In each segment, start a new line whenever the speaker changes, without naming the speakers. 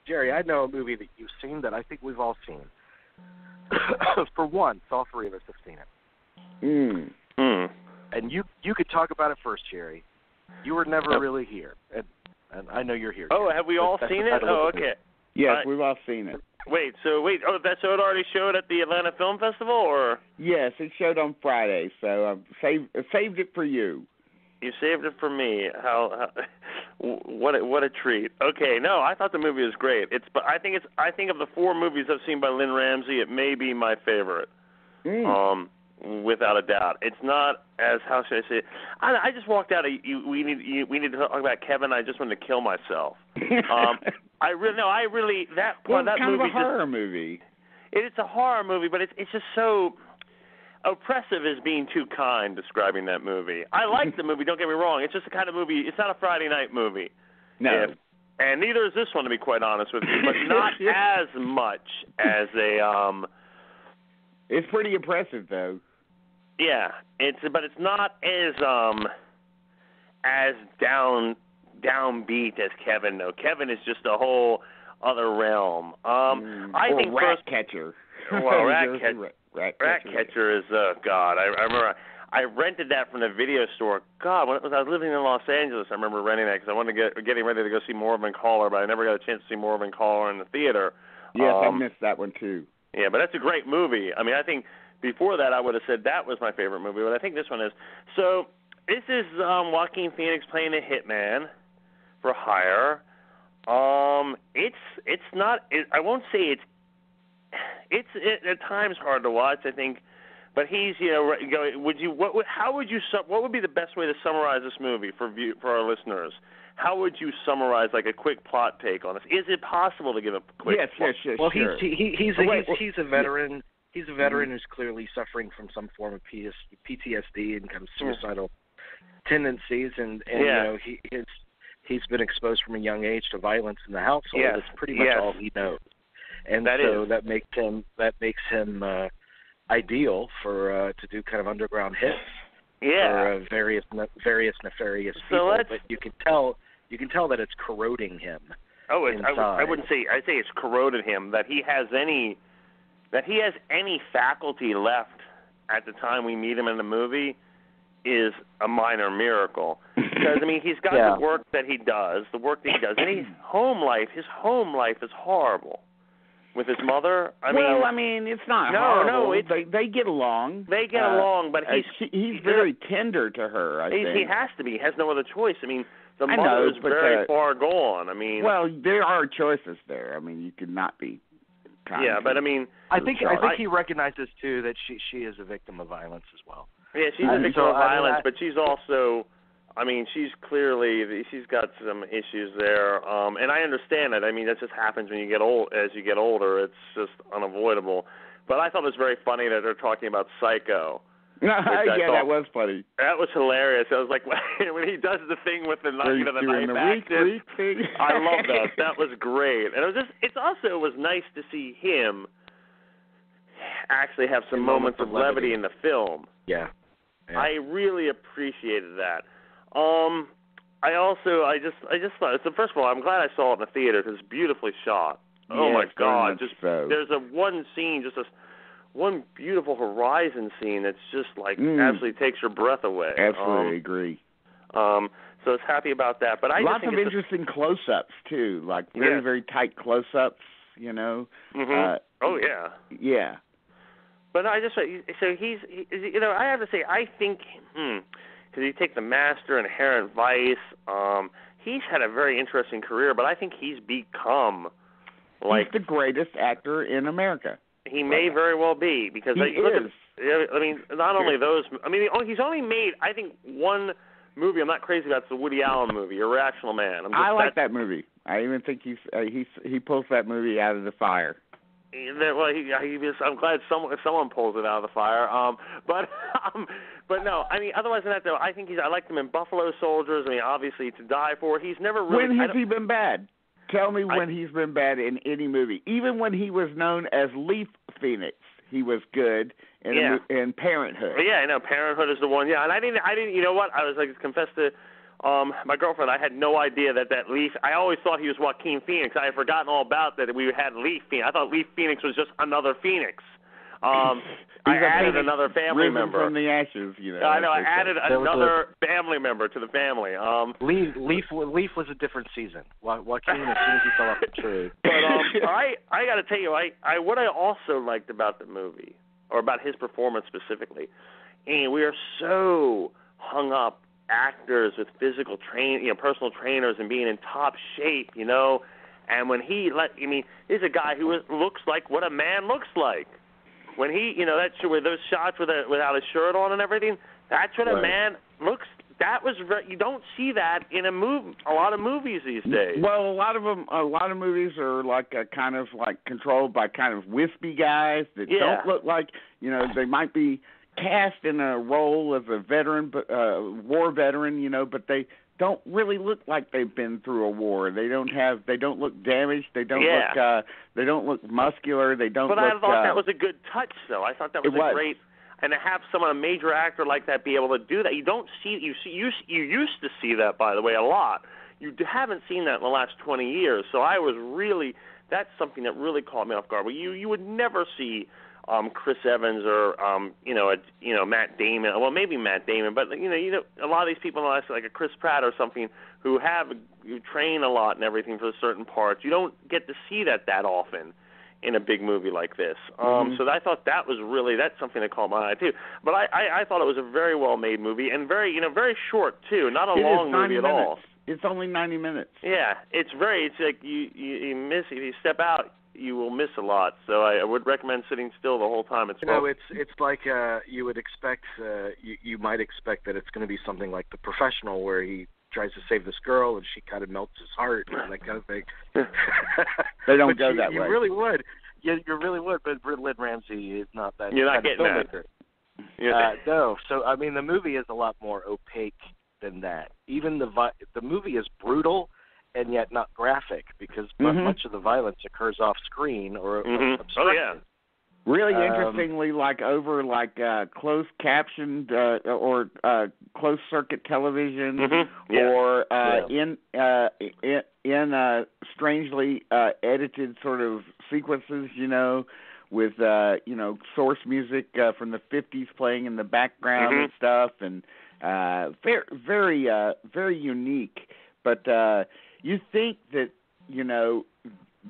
Jerry, I know a movie that you've seen that I think we've all seen. For one, all three of us have seen it. And you could talk about it first, Jerry. You were never really here, and I know you're here.
Oh, have we all seen it? Oh, okay.
Yes, we've all seen it.
Wait. Oh, that show already showed at the Atlanta Film Festival, or?
Yes, it showed on Friday, so I saved it for you.
You saved it for me. How what a treat. Okay, no, I thought the movie was great. I think of the 4 movies I've seen by Lynne Ramsey, it may be my favorite. Without a doubt. It's not as, how should I say it? I just walked out of we need to talk about Kevin. I just wanted to kill myself. That movie
kind of a horror movie.
It's a horror movie, but it's just so oppressive is being too kind describing that movie. I like the movie, don't get me wrong. It's just the kind of movie, it's not a Friday night movie.
No.
And neither is this one, to be quite honest with you, but not as much as a
It's pretty impressive though.
Yeah, but it's not as downbeat as Kevin though. Kevin is just a whole other realm. I think
Ratcatcher.
Well, Ratcatcher is God. I remember I rented that from the video store. God, when I was living in Los Angeles, I remember renting that because I wanted to getting ready to go see Morven Caller, but I never got a chance to see Morven Caller in the theater.
Yes, I missed that one too.
Yeah, but that's a great movie. I mean, I think before that I would have said that was my favorite movie, but I think this one is. So this is Joaquin Phoenix playing a hitman for hire. It's not. I won't say it's at times hard to watch. I think, but he's what would be the best way to summarize this movie for our listeners? How would you summarize like a quick plot take on this? Is it possible to give a quick?
Yes.
Well,
sure.
he's a veteran. Yeah. He's a veteran who's clearly suffering from some form of PTSD and kind of suicidal tendencies, and he's been exposed from a young age to violence in the household.
Yes.
That's pretty much all he knows, and that makes him ideal for to do kind of underground hits for various nefarious people. But you can tell that it's corroding him.
Oh, I wouldn't say. I'd say it's corroded him. That he has any faculty left at the time we meet him in the movie is a minor miracle. Because, I mean, he's got the work that he does, and his home life is horrible. With his mother,
I mean, it's not horrible. No, they get along.
They get along, but
he's very tender to her, I think.
He has to be. He has no other choice. I mean, the mother is very far gone. I mean,
well, there are choices there. I mean, you could not be.
Yeah, but I mean,
I think he recognizes too that she is a victim of violence as well.
Yeah, she's a victim of violence, but she's also, I mean, she's got some issues there, and I understand it. I mean, that just happens when you get old. As you get older, it's just unavoidable. But I thought it was very funny that they're talking about Psycho.
That was funny.
That was hilarious. I was like, when he does the thing with the knife
thing.
I love that. That was great. And it was nice to see him actually have some moments of levity in the film.
Yeah.
I really appreciated that. I just thought. So first of all, I'm glad I saw it in the theater because it's beautifully shot. Oh my God! There's one scene, one beautiful horizon scene that's just like absolutely takes your breath away.
Absolutely agree.
So I was happy about that. But
lots of interesting close-ups too, like very very tight close-ups. You know.
Mm-hmm. Oh yeah.
Yeah.
But I have to say, I think because you take The Master, Inherent Vice, he's had a very interesting career. But I think he's become
he's the greatest actor in America.
He may very well be because not only those. I mean, he's only made I think one movie I'm not crazy about. It's the Woody Allen movie, Irrational Man.
I like that movie. I even think he pulls that movie out of the fire.
Well, I'm glad someone pulls it out of the fire. But no, I mean, otherwise than that, though, I think I liked him in Buffalo Soldiers. I mean, obviously To Die For. He's never really.
When has he been bad? Tell me when he's been bad in any movie. Even when he was known as Leaf Phoenix, he was good in Parenthood.
Yeah, I know Parenthood is the one. Yeah, and I didn't. You know what? I was like, confess to my girlfriend, I had no idea that Leaf. I always thought he was Joaquin Phoenix. I had forgotten all about that we had Leaf Phoenix. I thought Leaf Phoenix was just another Phoenix. I added another family member
from the ashes.
I know. I added another family member to the family.
Leaf was a different season. Joaquin, as soon as he fell off the tree.
But I got to tell you, what I also liked about the movie, or about his performance specifically, and we are so hung up, actors with physical personal trainers and being in top shape, and when he's a guy who looks like what a man looks like. When he, with those shots without his shirt on and everything, that's what a man looks. That was you don't see that in a lot of movies these days.
Well, a lot of movies are kind of controlled by kind of wispy guys that don't look like, they might be cast in a role as a veteran, war veteran, but they don't really look like they've been through a war. They don't look damaged. They don't look muscular. They don't.
But
I
thought that was a good touch, though. I thought that was great. And to have a major actor like that be able to do that, you don't see. You used to see that, by the way, a lot. You haven't seen that in the last 20 years. So I was really. That's something that really caught me off guard. You would never see Chris Evans or Matt Damon. Well, maybe Matt Damon, but a lot of these people, like a Chris Pratt or something, who train a lot and everything for certain parts. You don't get to see that often in a big movie like this. So I thought that's something that caught my eye too. But I thought it was a very well made movie and very very short too. Not a long movie at all.
It's only 90 minutes.
Yeah, it's like you miss if you step out. You will miss a lot, so I would recommend sitting still the whole time. It's
like you would expect. You might expect that it's going to be something like The Professional, where he tries to save this girl and she kind of melts his heart and that kind of thing.
They don't go that way.
You really would. You really would. But Lynne Ramsey is not that.
You're not getting
that. No. So I mean, the movie is a lot more opaque than that. Even the movie is brutal and yet not graphic, because much of the violence occurs off screen or obstructed.
Oh yeah.
Really interestingly, over closed captioned or closed circuit television, or in strangely edited sort of sequences, with source music from the 50s playing in the background and stuff, and very very unique. But you think that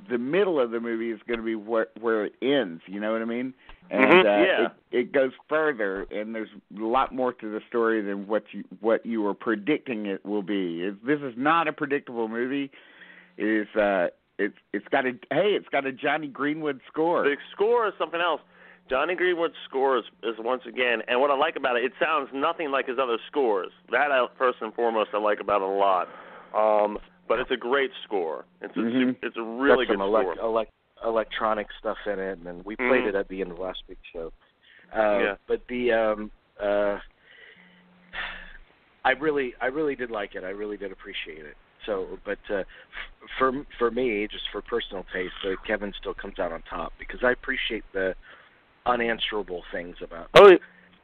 the middle of the movie is going to be where it ends, you know what I mean? And it goes further, and there's a lot more to the story than what you were predicting it will be. This is not a predictable movie. It's got a Johnny Greenwood score.
The score is something else. Johnny Greenwood's score is once again, and what I like about it sounds nothing like his other scores. That first and foremost I like about it a lot. But it's a great score. It's a really good score.
Electronic stuff in it, and then we played it at the end of last week's show. But I really did like it. I really did appreciate it. So, but for me, just for personal taste, Kevin still comes out on top, because I appreciate the unanswerable things about.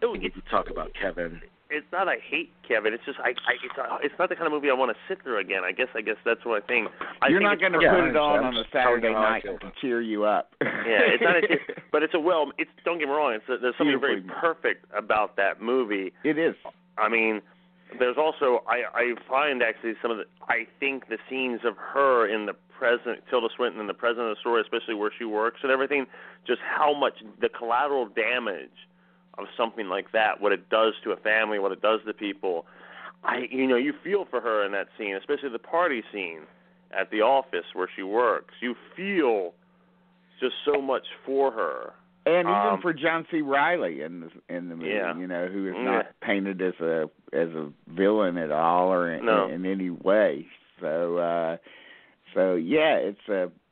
You talk about Kevin.
It's not I hate Kevin. It's just it's not the kind of movie I want to sit through again. I guess that's what I think.
You're not going to put it on a Saturday night to cheer you up.
Yeah, it's not. But don't get me wrong. There's something very perfect about that movie.
It is.
I mean, there's also I find actually I think the scenes of her in the present, Tilda Swinton in the present of the story, especially where she works and everything, just how much the collateral damage of something like that, what it does to a family, what it does to people. You feel for her in that scene, especially the party scene at the office where she works. You feel just so much for her.
And even for John C. Reilly in the movie, who is not painted as a villain at all or in any way. So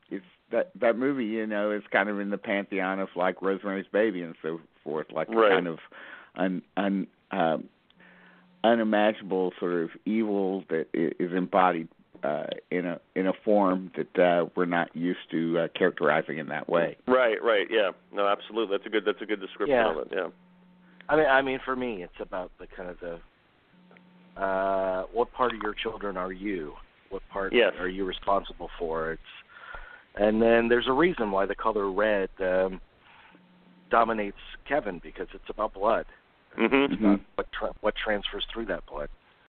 it's that movie, is kind of in the pantheon of like Rosemary's Baby and so forth, like kind of unimaginable sort of evil that is embodied in a form that we're not used to characterizing in that way.
Right, yeah. No, absolutely. That's a good description of it. Yeah.
I mean, for me, it's about the kind of what part of your children are you? What part
yes.
are you responsible for? And then there's a reason why the color red dominates Kevin, because it's about blood.
Mm-hmm.
It's about what transfers through that blood.